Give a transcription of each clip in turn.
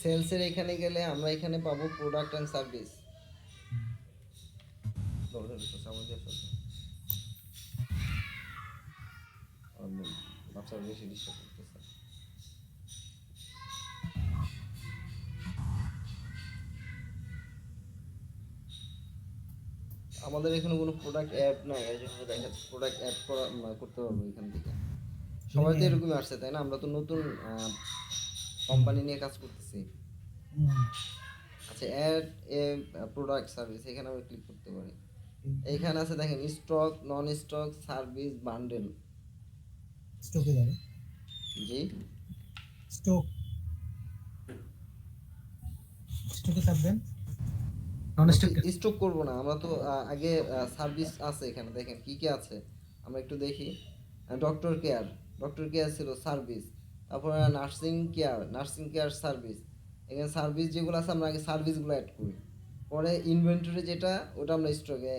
সেলসের এখানে গেলে আমরা এখানে পাবো প্রোডাক্ট অ্যান্ড সার্ভিস। বাচ্চারা বেশি ডিস্টার্ব করতেছে। আমাদের এখানে কোনো প্রোডাক্ট অ্যাড নাই, এই জন্য দেখা যাচ্ছে প্রোডাক্ট অ্যাড করতে পারবো এখান থেকে। সবাই তো এরকমই আসছে তাই না? আমরা তো নতুন কোম্পানি নিয়ে কাজ করতেছি। আচ্ছা, অ্যাড এ প্রোডাক্ট সার্ভিস, এখানে আমি ক্লিক করতে পারি। এইখানে আছে দেখেন স্টক, নন স্টক, সার্ভিস, বান্ডেল। স্টকে যাবে, জি, স্টক, স্টকে থাকবেন, নন আমরা তো স্টক। স্টক করব না, আমরা তো আগে সার্ভিস আছে এখানে দেখেন কি কি আছে আমরা একটু দেখি। ডক্টর কেয়ার, ডক্টর কেয়ার ছিল সার্ভিস। তারপরে নার্সিং কেয়ার সার্ভিস। এখানে সার্ভিস যেগুলো আছে আমরা আগে সার্ভিসগুলো অ্যাড করি, পরে ইনভেন্টরি যেটা ওটা আমরা স্টকে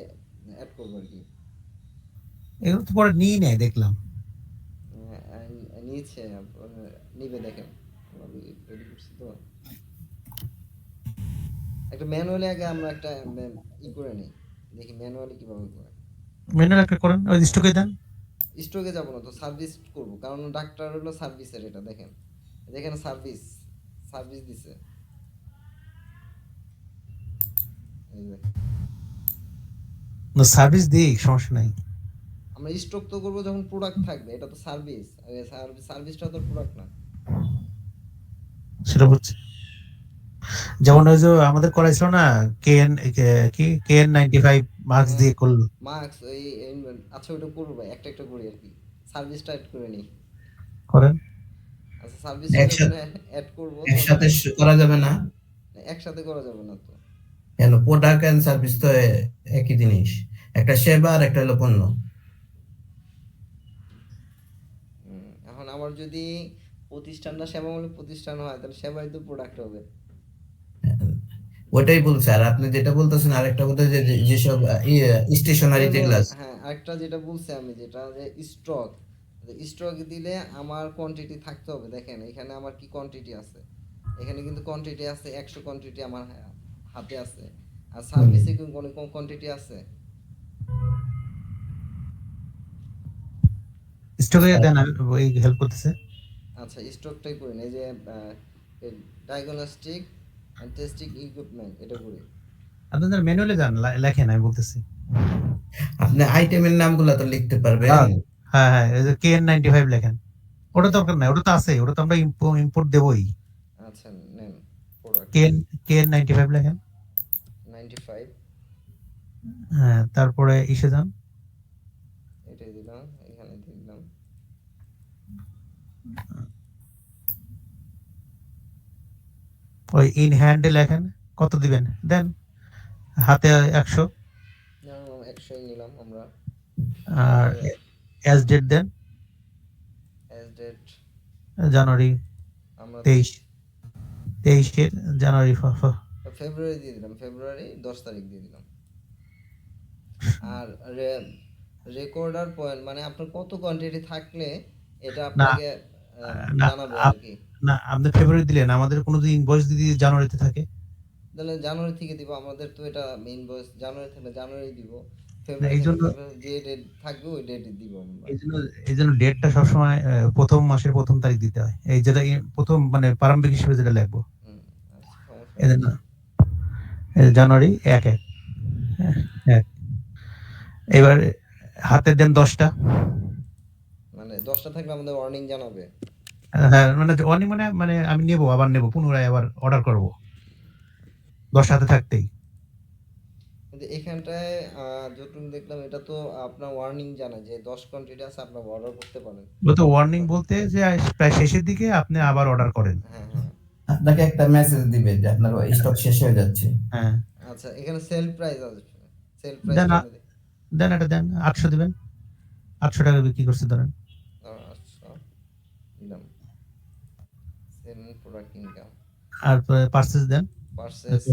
অ্যাড করবো আর কি। এগুলো তো পরে নিয়ে নেয় দেখলাম। নিয়েছে, নিবে দেখেন, আমি রেডি করছি তো। একটা ম্যানুয়ালি আগে আমরা একটা করে নিই, দেখি ম্যানুয়ালি কিভাবে করে। মেনুর একটা করেন, ওই স্টকে দেন। স্টকে যাব না তো, সার্ভিস করব, কারণ ডাক্তার হলো সার্ভিসের। এটা দেখেন, দেখেন সার্ভিস, সার্ভিস দিছে এই যে। সার্ভিস দিই, সমস্যা নাই। আমরা স্টক তো করব যখন প্রোডাক্ট থাকবে, এটা তো সার্ভিস। সার্ভিসটা তো প্রোডাক্ট না। সেটা হচ্ছে যেমন ওই যে আমাদের করাইছিল না, কেএন, কি কেএন 95 মার্কস হ্যাঁ, দিয়ে করলো। মার্কস ওই আচ্ছা ওটা করবো ভাই, একটা একটা করি আর কি। সার্ভিসটা অ্যাড করে নিই। করেন। আচ্ছা, সার্ভিসটা যখন একসাথে অ্যাড করব তখন একসাথে করা যাবে না? একসাথে করা যাবে না তো। কেন? প্রোডাক্ট এন্ড সার্ভিস তো একই জিনিস, একটা সেবা আর একটা হলো পণ্য। এখন আমার যদি প্রতিষ্ঠানটা সেবামূলক প্রতিষ্ঠান হয়, তাহলে সেবাই তো প্রোডাক্ট হবে। ওটাই বলছে। আর আপনি যেটা বলতেছেন আরেকটা কথা, যে যেসব এটা স্টেশনারি হলো, যেগুলো আছে। হ্যাঁ আরেকটা যেটা বলছি আমি, যেটা যে স্টক, স্টক দিলে আমার কোয়ান্টিটি থাকতে হবে। দেখেন এখানে আমার কি কোয়ান্টিটি আছে, এখানে কিন্তু কোয়ান্টিটি আছে 100 কোয়ান্টিটি আমার হাতে আছে। আর হুম। সার্ভিসে কোনো কোয়ান্টিটি আছে। স্টকে দেন, ওই হেল্প করতেছে। আচ্ছা, স্টকটাই করি না, এই যে ডায়াগনস্টিক অ্যান্ড টেস্টিং ইকুইপমেন্ট, এটা করি। আপনাদের ম্যানুয়ালে যান, লেখেন, আমি বলতেছি। আপনি আইটেমের নামগুলো তো লিখতে পারবেন। হ্যাঁ হ্যাঁ, এই যে কেএন 95 লেখেন। ওটা দরকার নাই, ওটা তো আছে, ওটা তো আমরা ইম্পোর্ট দেবই। আচ্ছা, নেন প্রোডাক্ট কেএন কেএন 95 লেখেন। 95, হ্যাঁ, তারপরে ইসে যান, এটাই দিলাম, এখানে দিলাম। ওই ইন হ্যান্ডে লেখেন কত দিবেন, দেন হাতে 100। 100 নিলাম আমরা। আর অ্যাজ ডেট দেন অ্যাজ ডেট জানুয়ারি আমরা 23, 23 জানুয়ারি। ফেব্রুয়ারি দিয়ে দিলাম, ফেব্রুয়ারি 10 তারিখ দিয়ে দিলাম। আর রেকর্ডার পয়েন্ট মানে আপনার কত কোয়ান্টিটি থাকলে এটা না আপনাকে না জানাবে আর কি। না, আপনি ফেব্রুয়ারি দিলেন, আমাদের কোনো দিন ইনভয়েস যদি জানুয়ারিতে থাকে। তাহলে জানুয়ারি থেকে দিব, আমাদের তো এটা মেইন বয়স জানুয়ারি থেকে জানুয়ারি দিব। না, ফেব্রুয়ারি এই থেকে জন্য ফেব্রুয়ারি, যে ডেট থাকবে ওই ডেটে দিব আমরা। এই জন্য ডেটটা সবসময় প্রথম মাসের প্রথম তারিখ দিতে হয়, এই যেটা প্রথম মানে প্রারম্ভিক হিসেবে যেটা লাগবো। আচ্ছা, সমস্যা এই নেই। জন্য জানুয়ারি 1 1 1। এবার হাতে দেন 10টা। মানে 10টা থাকলে আমাদের ওয়ার্নিং জানাবে। হ্যাঁ, মানে অনেক, মানে মানে আমি নেবো, আবার নেবো, পুনরায় আবার অর্ডার করব 10 হাতে থাকতেই। কিন্তু এখানটায় যতটুকু দেখলাম এটা তো আপনার ওয়ার্নিং জানায় যে 10 কোয়ান্টিটি আছে, আপনার অর্ডার করতে পারেন। ও তো ওয়ার্নিং বলতে যে প্রায় শেষের দিকে আপনি আবার অর্ডার করেন। হ্যাঁ হ্যাঁ। আপনাকে একটা মেসেজ দিবে যে আপনার স্টক শেষ হয়ে যাচ্ছে। হ্যাঁ, আচ্ছা, এখানে সেল প্রাইস আছে, সেল প্রাইসটা দেন আমি দেখি। দেন, এটা দেন 800 দিবেন, 800 টাকা বিক্রি করছে ধরেন। আচ্ছা, দিলাম। সেল প্রোডাক্ট ইনকাম, আর পার্সেস দেন, পারচেজ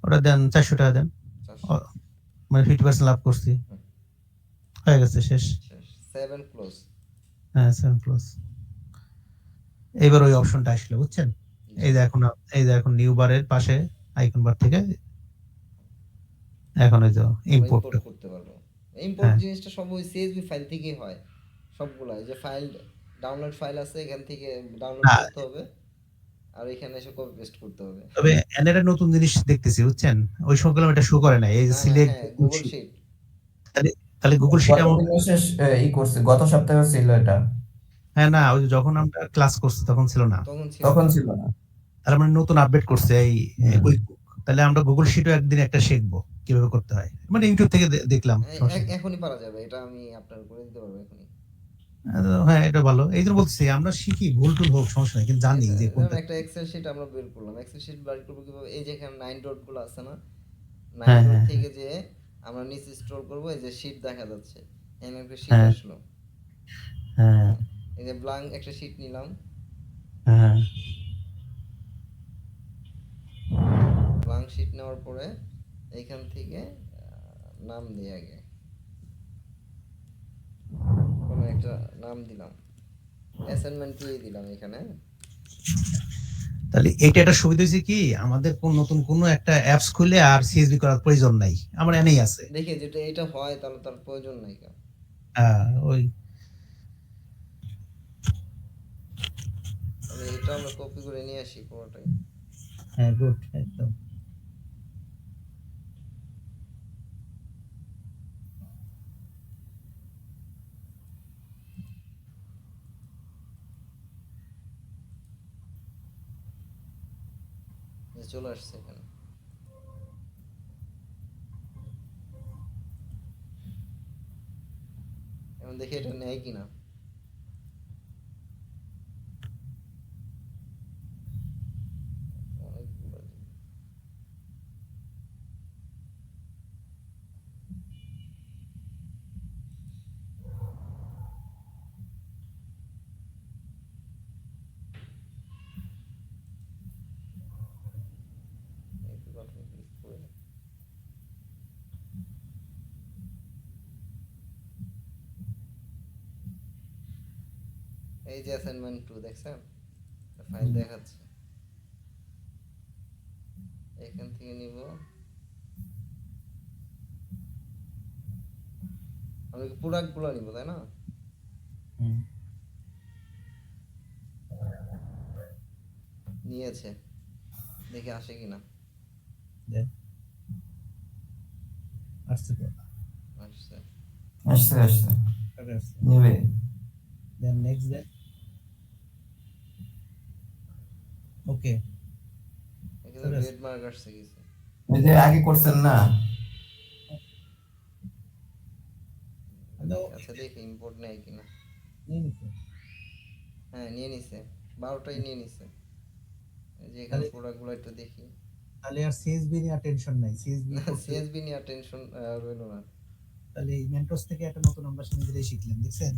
ওটা দেন 400 টাকা দেন। 400, মানে 50% লাভ করছি, হয়ে গেছে, শেষ। শেষ। 7 ক্লোজ। হ্যাঁ, 7 প্লাস। এবার ওই অপশনটা আসলো, বুঝছেন? জি এই যে এখন নিউ বারের পাশে আইকন বার থেকে এখন এই যে ইম্পোর্ট। ইম্পোর্ট করতে পারবো। ইম্পোর্ট হ্যাঁ জিনিসটা সব ওই সিএসভি ফাইল থেকেই হয় সবগুলা। এই যে ফাইল ডাউনলোড ফাইল আছে এখান থেকে ডাউনলোড না, করতে হবে আর এখানে এসে কপি পেস্ট করতে হবে। তবে এনের নতুন জিনিস দেখতেছি বুঝছেন, ওই সময়গুলো এটা শো করে না, এই যে হ্যাঁ হ্যাঁ সিলেক্ট হ্যাঁ, গুগল শিট। তাহলে তাহলে গুগল শিট গত এমন। দিনে শেষ ই করছে, গত সপ্তাহে ছিল এটা, হ্যাঁ না, ওই যে যখন আমরা ক্লাস করছি তখন ছিল না, তখন ছিল তখন না। ছিল না। তার মানে নতুন আপডেট করছে এই হুম। কুইক বুক। তাহলে আমরা গুগল শিটও একদিন একটা শিখবো কিভাবে করতে হয়, মানে ইউটিউব থেকে দেখলাম, সমস্যা নেই। এখনই পারা যাবে, এটা আমি আপনার করে দিতে পারবো এখনই। হ্যাঁ এটা ভালো, এই জন্য বলছি আমরা শিখি, ভুল টুল হোক সমস্যা নেই, কিন্তু জানি যে যেমন কোনটা। একটা এক্সেল শিট আমরা বের করলাম, এক্সেল শিট বের করবো কিভাবে? এই যে এখানে 9 ডট গুলো আছে না, 9 হ্যাঁ ডট হ্যাঁ থেকে যে আমরা নিচে স্ক্রল করবো, এই যে শিট দেখা যাচ্ছে, এখানে একটা শিট হ্যাঁ আসলো। হ্যাঁ এই যে ব্ল্যাঙ্ক একটা শিট নিলাম, হ্যাঁ ব্ল্যাঙ্ক শিট নেওয়ার পরে এইখান থেকে নাম দিই আগে, কোনো একটা নাম দিলাম, অ্যাসাইনমেন্ট 2 দিলাম এখানে। তাহলে এটা একটা সুবিধা হয়েছে কি, আমাদের কোন নতুন কোনো একটা অ্যাপস খুলে আর সিএসভি করার প্রয়োজন নাই, আমার এনেই আছে। দেখি যেটা এটা হয় তাহলে তার প্রয়োজন নাই কেন। ওই তাহলে এটা আমরা কপি করে নিয়ে আসি পুরোটাই। হ্যাঁ গুড একদম। যে চলে আসছে এখানে। এখন দেখি এটা নেয় কিনা। অনেকগুলো। একটু বাটন ক্লিক করে। এই যে অ্যাসাইনমেন্ট 2 দেখছেন, ফাইল দেখাচ্ছে, এখান থেকে নিব। আমি কি প্রোডাক্টগুলো নিব তাই না? নিয়েছে, দেখি আসে কিনা। আসছে তো, আসছে। আসছে আসছে, আসছে। নিবে। দেন নেক্সট দেন, ওকে। এখানে রেড মার্ক আসছে কিছু। ওই যে আগে করছেন না, আচ্ছা দেখি ইম্পোর্ট নেয় কিনা। হ্যাঁ নিয়ে নিছে, 12টাই নিয়ে নিছে। এই যে এখানে তাহলে প্রোডাক্টগুলো একটু দেখি। তাহলে আর সিএসবি নিয়ে টেনশন নাই, সিএসবি না, করতে। সিএসবি নিয়ে টেনশন রইলো না। তাহলে এই মেন্টস থেকে একটা নতুন আমরা নিজেরাই শিখলাম, দেখছেন।